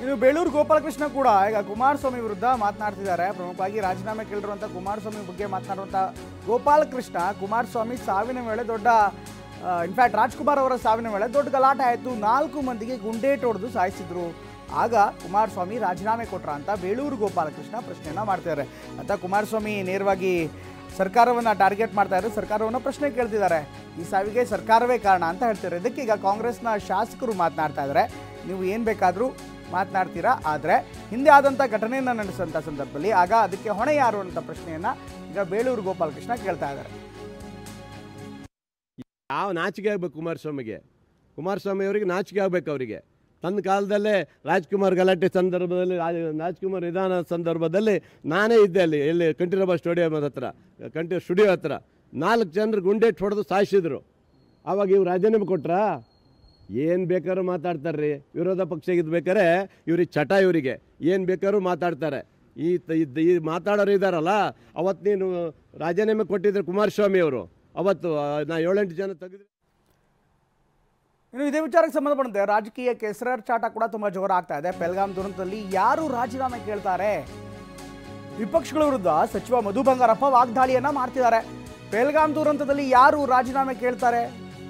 ಇನ್ನು ಬೇಳೂರು ಗೋಪಾಲಕೃಷ್ಣ ಕೂಡ ಈಗ ಕುಮಾರಸ್ವಾಮಿ ವಿರುದ್ಧ ಮಾತನಾಡ್ತಿದ್ದಾರೆ. ಪ್ರಮುಖವಾಗಿ ರಾಜೀನಾಮೆ ಕೇಳಿರುವಂಥ ಕುಮಾರಸ್ವಾಮಿ ಬಗ್ಗೆ ಮಾತನಾಡುವಂಥ ಗೋಪಾಲಕೃಷ್ಣ ಕುಮಾರಸ್ವಾಮಿ ಸಾವಿನ ವೇಳೆ ದೊಡ್ಡ ಇನ್ಫ್ಯಾಕ್ಟ್ ರಾಜ್ಕುಮಾರ್ ಅವರ ಸಾವಿನ ವೇಳೆ ದೊಡ್ಡ ಗಲಾಟೆ ಆಯಿತು. 4 ಮಂದಿಗೆ ಗುಂಡೇಟು ಹೊಡೆದು ಸಾಯಿಸಿದ್ರು. ಆಗ ಕುಮಾರಸ್ವಾಮಿ ರಾಜೀನಾಮೆ ಕೊಟ್ರ ಅಂತ ಬೇಳೂರು ಗೋಪಾಲಕೃಷ್ಣ ಪ್ರಶ್ನೆಯನ್ನು ಮಾಡ್ತಿದ್ದಾರೆ. ಅಂತ ಕುಮಾರಸ್ವಾಮಿ ನೇರವಾಗಿ ಸರ್ಕಾರವನ್ನು ಟಾರ್ಗೆಟ್ ಮಾಡ್ತಾ ಇದ್ದಾರೆ. ಸರ್ಕಾರವನ್ನು ಪ್ರಶ್ನೆ ಕೇಳ್ತಿದ್ದಾರೆ. ಈ ಸಾವಿಗೆ ಸರ್ಕಾರವೇ ಕಾರಣ ಅಂತ ಹೇಳ್ತಾರೆ. ಇದಕ್ಕೆ ಈಗ ಕಾಂಗ್ರೆಸ್ನ ಶಾಸಕರು ಮಾತನಾಡ್ತಾ ಇದ್ದಾರೆ. ನೀವು ಏನು ಬೇಕಾದರೂ ಮಾತನಾಡ್ತೀರಾ, ಆದರೆ ಹಿಂದೆ ಆದಂಥ ಘಟನೆಯನ್ನು ನಡೆಸುವಂಥ ಸಂದರ್ಭದಲ್ಲಿ ಆಗ ಅದಕ್ಕೆ ಹೊಣೆ ಯಾರು ಅಂತ ಪ್ರಶ್ನೆಯನ್ನು ಈಗ ಬೇಳೂರು ಗೋಪಾಲಕೃಷ್ಣ ಕೇಳ್ತಾ ಇದ್ದಾರೆ. ಯಾವ ನಾಚಿಕೆ ಆಗಬೇಕು ಕುಮಾರಸ್ವಾಮಿ ಅವರಿಗೆ ನಾಚಿಕೆ ಆಗಬೇಕು. ಅವರಿಗೆ ತನ್ನ ಕಾಲದಲ್ಲೇ ರಾಜ್ಕುಮಾರ್ ಗಲಾಟೆ ಸಂದರ್ಭದಲ್ಲಿ ರಾಜ್ಕುಮಾರ್ ನಿಧಾನ ಸಂದರ್ಭದಲ್ಲಿ ನಾನೇ ಇದ್ದೆ ಅಲ್ಲಿ ಎಲ್ಲಿ ಕಂಠೀರವ ಸ್ಟುಡಿಯೋ ಹತ್ರ 4 ಜನರು ಗುಂಡೇಟ್ ಹೊಡೆದು ಸಾಯಿಸಿದ್ರು. ಆವಾಗ ಇವ್ರು ರಾಜೀನಾಮೆ ಕೊಟ್ರಾ? ಏನು ಬೇಕಾದ್ರೂ ಮಾತಾಡ್ತಾರೆ ರೀ. ವಿರೋಧ ಪಕ್ಷ ಬೇಕಾರೆ ಇವ್ರಿಗೆ ಚಟ, ಇವರಿಗೆ ಏನು ಬೇಕಾದ್ರೂ ಮಾತಾಡ್ತಾರೆ. ಈ ಮಾತಾಡೋರು ಇದ್ದಾರಲ್ಲ, ಅವತ್ತು ನೀನು ರಾಜೀನಾಮೆ ಕೊಟ್ಟಿದ್ರೆ ಕುಮಾರಸ್ವಾಮಿ ಅವರು ಅವತ್ತು ನಾ 7-8 ಜನ ತೆಗೆದ್ರೆ. ಇನ್ನು ಇದೇ ವಿಚಾರಕ್ಕೆ ಸಂಬಂಧಪಟ್ಟಂತೆ ರಾಜಕೀಯ ಕೆಸರಾಟ ಕೂಡ ತುಂಬ ಜೋರಾಗ್ತಾ ಇದೆ. ಪೆಹಲ್ಗಾಮ್ ದುರಂತದಲ್ಲಿ ಯಾರು ರಾಜೀನಾಮೆ ಕೇಳ್ತಾರೆ? ವಿಪಕ್ಷಗಳ ವಿರುದ್ಧ ಸಚಿವ ಮಧು ಬಂಗಾರಪ್ಪ ವಾಗ್ದಾಳಿಯನ್ನ ಮಾಡ್ತಿದ್ದಾರೆ. ಪೆಹಲ್ಗಾಮ್ ದುರಂತದಲ್ಲಿ ಯಾರು ರಾಜೀನಾಮೆ ಕೇಳ್ತಾರೆ?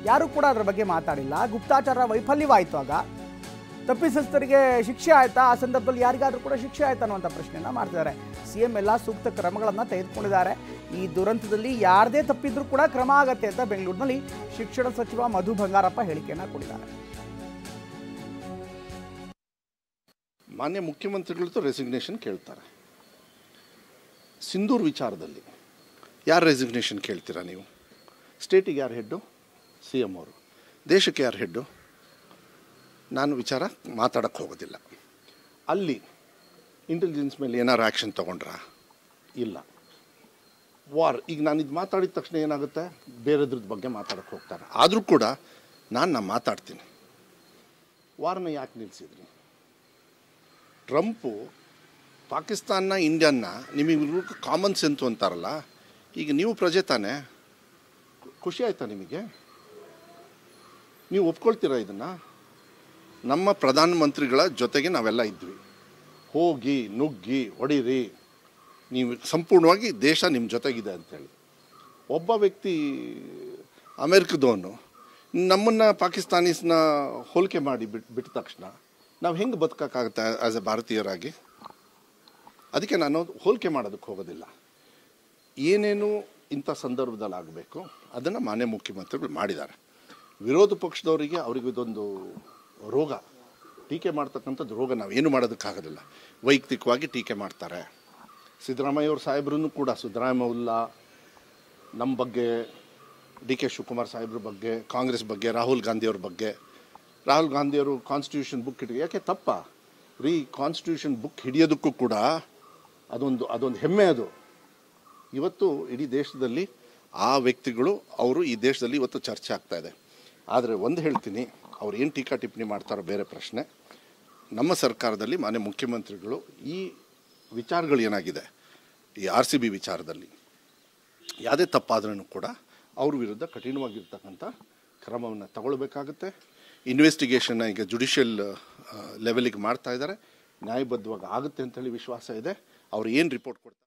ಯಾರು ಕೂಡ ಅದರ ಬಗ್ಗೆ ಮಾತಾಡಿಲ್ಲ. ಗುಪ್ತಾಚಾರ ವೈಫಲ್ಯವಾಯಿತು, ಆಗ ತಪ್ಪಿತಸ್ಥರಿಗೆ ಶಿಕ್ಷೆ ಆಯ್ತಾ? ಆ ಸಂದರ್ಭದಲ್ಲಿ ಯಾರಿಗಾದ್ರೂ ಕೂಡ ಶಿಕ್ಷೆ ಆಯ್ತಾ ಅನ್ನುವಂಥ ಪ್ರಶ್ನೆಯನ್ನ ಮಾಡ್ತಿದ್ದಾರೆ. ಸಿಎಂ ಎಲ್ಲ ಸೂಕ್ತ ಕ್ರಮಗಳನ್ನು ತೆಗೆದುಕೊಂಡಿದ್ದಾರೆ. ಈ ದುರಂತದಲ್ಲಿ ಯಾರದೇ ತಪ್ಪಿದ್ರೂ ಕೂಡ ಕ್ರಮ ಆಗತ್ತೆ ಅಂತ ಬೆಂಗಳೂರಿನಲ್ಲಿ ಶಿಕ್ಷಣ ಸಚಿವ ಮಧು ಬಂಗಾರಪ್ಪ ಹೇಳಿಕೆಯನ್ನು ಕೊಟ್ಟಿದ್ದಾರೆ. ಮಾನ್ಯ ಮುಖ್ಯಮಂತ್ರಿಗಳದ್ದು ರೆಸಿಗ್ನೇಷನ್ ಕೇಳ್ತಾರೆ. ಸಿಂಧೂರ್ ವಿಚಾರದಲ್ಲಿ ಯಾರು ರೆಸಿಗ್ನೇಷನ್ ಕೇಳ್ತೀರಾ ನೀವು? ಸ್ಟೇಟಿಗೆ ಯಾರು ಹೆಡ್ಡು? CM ಅವರು. ದೇಶಕ್ಕೆ ಯಾರು ಹೆಡ್ಡು? ನಾನು ವಿಚಾರ ಮಾತಾಡೋಕ್ಕೆ ಹೋಗೋದಿಲ್ಲ. ಅಲ್ಲಿ ಇಂಟೆಲಿಜೆನ್ಸ್ ಮೇಲೆ ಏನಾರು ಆ್ಯಕ್ಷನ್ ತೊಗೊಂಡ್ರಾ? ಇಲ್ಲ. ವಾರ್ ಈಗ ನಾನು ಇದು ಮಾತಾಡಿದ ತಕ್ಷಣ ಏನಾಗುತ್ತೆ, ಬೇರೆದ್ರದ್ದು ಬಗ್ಗೆ ಮಾತಾಡೋಕ್ಕೆ ಹೋಗ್ತಾರೆ. ಆದರೂ ಕೂಡ ನಾನು ಮಾತಾಡ್ತೀನಿ. ವಾರ್ನ ಯಾಕೆ ನಿಲ್ಲಿಸಿದ್ರಿ? ಟ್ರಂಪು ಪಾಕಿಸ್ತಾನ ಇಂಡಿಯನ್ನ ನಿಮಗೆ ಕಾಮನ್ ಸೆನ್ಸು ಅಂತಾರಲ್ಲ, ಈಗ ನೀವು ಪ್ರಜೆ ತಾನೇ, ಖುಷಿ ಆಯ್ತಾ ನಿಮಗೆ? ನೀವು ಒಪ್ಕೊಳ್ತೀರಾ ಇದನ್ನು? ನಮ್ಮ ಪ್ರಧಾನಮಂತ್ರಿಗಳ ಜೊತೆಗೆ ನಾವೆಲ್ಲ ಇದ್ವಿ. ಹೋಗಿ ನುಗ್ಗಿ ಹೊಡೀರಿ, ನೀವು ಸಂಪೂರ್ಣವಾಗಿ ದೇಶ ನಿಮ್ಮ ಜೊತೆಗಿದೆ ಅಂಥೇಳಿ. ಒಬ್ಬ ವ್ಯಕ್ತಿ ಅಮೇರಿಕದವನು ನಮ್ಮನ್ನು ಪಾಕಿಸ್ತಾನೀಸ್ನ ಹೋಲಿಕೆ ಮಾಡಿ ಬಿಟ್ಟ ತಕ್ಷಣ ನಾವು ಹೆಂಗೆ ಬದುಕೋಕ್ಕಾಗುತ್ತೆ ಆ್ಯಸ್ ಎ ಭಾರತೀಯರಾಗಿ? ಅದಕ್ಕೆ ನಾನು ಹೋಲಿಕೆ ಮಾಡೋದಕ್ಕೆ ಹೋಗೋದಿಲ್ಲ. ಏನೇನು ಇಂಥ ಸಂದರ್ಭದಲ್ಲಿ ಆಗಬೇಕು ಅದನ್ನು ಮಾನ್ಯ ಮುಖ್ಯಮಂತ್ರಿಗಳು ಮಾಡಿದ್ದಾರೆ. ವಿರೋಧ ಪಕ್ಷದವರಿಗೆ ಅವ್ರಿಗೆ ಇದೊಂದು ರೋಗ, ಟೀಕೆ ಮಾಡ್ತಕ್ಕಂಥದ್ದು ರೋಗ. ನಾವೇನು ಮಾಡೋದಕ್ಕಾಗೋದಿಲ್ಲ. ವೈಯಕ್ತಿಕವಾಗಿ ಟೀಕೆ ಮಾಡ್ತಾರೆ. ಸಿದ್ದರಾಮಯ್ಯವ್ರ ಸಾಹೇಬ್ರೂ ಕೂಡ ಸಿದ್ದರಾಮಯ್ಯ ನಮ್ಮ ಬಗ್ಗೆ, DK ಶಿವಕುಮಾರ್ ಸಾಹೇಬ್ರ ಬಗ್ಗೆ, ಕಾಂಗ್ರೆಸ್ ಬಗ್ಗೆ, ರಾಹುಲ್ ಗಾಂಧಿಯವರು ಕಾನ್ಸ್ಟಿಟ್ಯೂಷನ್ ಬುಕ್ ಹಿಡಿದು ಯಾಕೆ ತಪ್ಪ ರೀ? ಕಾನ್ಸ್ಟಿಟ್ಯೂಷನ್ ಬುಕ್ ಹಿಡಿಯೋದಕ್ಕೂ ಕೂಡ ಅದೊಂದು ಹೆಮ್ಮೆ. ಅದು ಇವತ್ತು ಇಡೀ ದೇಶದಲ್ಲಿ ಆ ವ್ಯಕ್ತಿಗಳು ಅವರು ಈ ದೇಶದಲ್ಲಿ ಇವತ್ತು ಚರ್ಚೆ ಆಗ್ತಾ ಇದೆ. ಆದರೆ ಒಂದು ಹೇಳ್ತೀನಿ, ಅವ್ರು ಏನು ಟೀಕಾ ಟಿಪ್ಪಣಿ ಮಾಡ್ತಾರೋ ಬೇರೆ ಪ್ರಶ್ನೆ. ನಮ್ಮ ಸರ್ಕಾರದಲ್ಲಿ ಮಾನ್ಯ ಮುಖ್ಯಮಂತ್ರಿಗಳು ಈ ವಿಚಾರಗಳು ಏನಾಗಿದೆ, ಈ RCB ವಿಚಾರದಲ್ಲಿ ಯಾವುದೇ ತಪ್ಪಾದ್ರೂ ಕೂಡ ಅವ್ರ ವಿರುದ್ಧ ಕಠಿಣವಾಗಿರ್ತಕ್ಕಂಥ ಕ್ರಮವನ್ನು ತಗೊಳ್ಬೇಕಾಗುತ್ತೆ. ಇನ್ವೆಸ್ಟಿಗೇಷನ್ನ ಈಗ ಜುಡಿಷಿಯಲ್ ಲೆವೆಲಿಗೆ ಮಾಡ್ತಾ ಇದ್ದಾರೆ. ನ್ಯಾಯಬದ್ಧವಾಗಿ ಆಗುತ್ತೆ ಅಂತೇಳಿ ವಿಶ್ವಾಸ ಇದೆ. ಅವ್ರು ಏನು ರಿಪೋರ್ಟ್ ಕೊಡ್ತಾರೆ